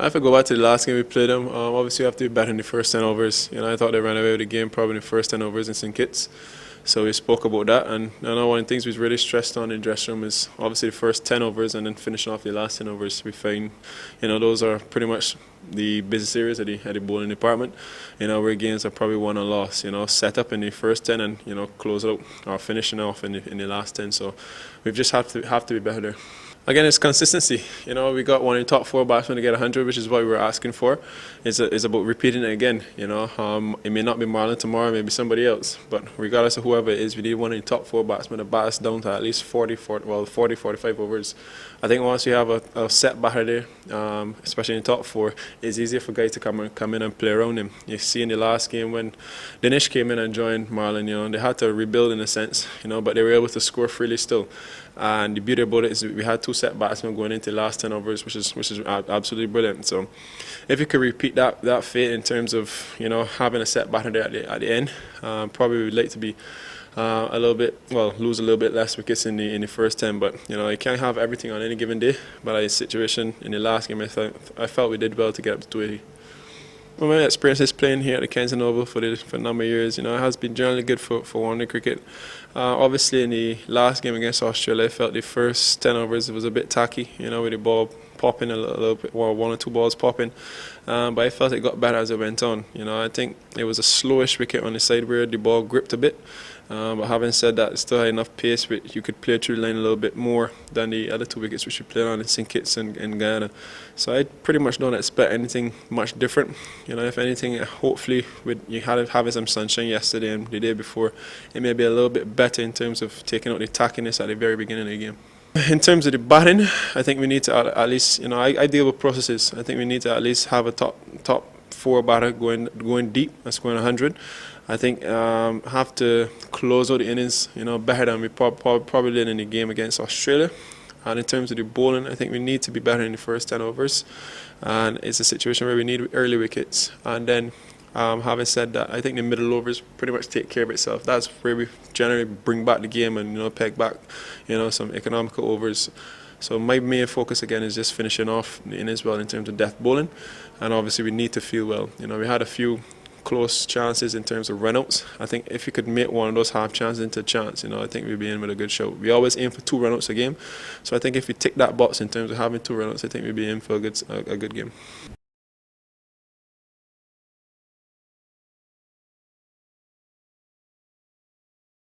If I go back to the last game we played them, obviously we have to be better in the first 10 overs. I thought they ran away with the game probably in the first 10 overs in St. Kitts. So we spoke about that, and I know one of the things we really stressed on in the dressing room is obviously the first 10 overs and then finishing off the last 10 overs. We find, those are pretty much the business areas at the bowling department. Where games are probably won or lost. Set up in the first 10 and close out or finishing off in the last 10. So we've just have to be better there. Again, it's consistency. We got one of the top 4 batsmen to get 100, which is what we were asking for. It's about repeating it again. It may not be Marlon tomorrow, maybe somebody else, but regardless of whoever it is, we need one of the top 4 batsmen to bat us down to at least 40, 45 overs. I think once you have a set batter there, especially in the top 4, it's easier for guys to come in and play around him. You see in the last game when Dinesh came in and joined Marlon, they had to rebuild in a sense, but they were able to score freely still. And the beauty about it is we had 2 set batsmen going into the last 10 overs, which is absolutely brilliant. So if you could repeat that fate in terms of having a set batter there at the end, probably would like to be lose a little bit less wickets in the first 10. But you can't have everything on any given day. But a situation in the last game, I felt we did well to get up to 280. Well, my experience is playing here at the Kensington Oval for a number of years. It has been generally good for one-day cricket. Obviously, in the last game against Australia, I felt the first 10 overs was a bit tacky, with the ball popping a little bit, or 1 or 2 balls popping. But I felt it got better as it went on. I think it was a slowish wicket on the side where the ball gripped a bit. But having said that, it still had enough pace where you could play through the line a little bit more than the other 2 wickets which we played on in St. Kitts and Guyana. So I pretty much don't expect anything much different. If anything, hopefully with you having some sunshine yesterday and the day before, it may be a little bit better in terms of taking out the tackiness at the very beginning of the game. In terms of the batting, I think we need to at least, I deal with processes. I think we need to at least have a top 4 batter going deep, that's going 100. I think have to close out the innings, better than we probably did in the game against Australia. And in terms of the bowling, I think we need to be better in the first 10 overs. And it's a situation where we need early wickets. And then, having said that, I think the middle overs pretty much take care of itself. That's where we generally bring back the game and peg back, some economical overs. So my main focus again is just finishing off the innings well in terms of death bowling. And obviously we need to feel well. We had a few close chances in terms of runouts. I think if you could make one of those half chances into a chance, I think we'd be in with a good show. We always aim for 2 runouts a game, so I think if we tick that box in terms of having 2 runouts, I think we'd be in for a good game.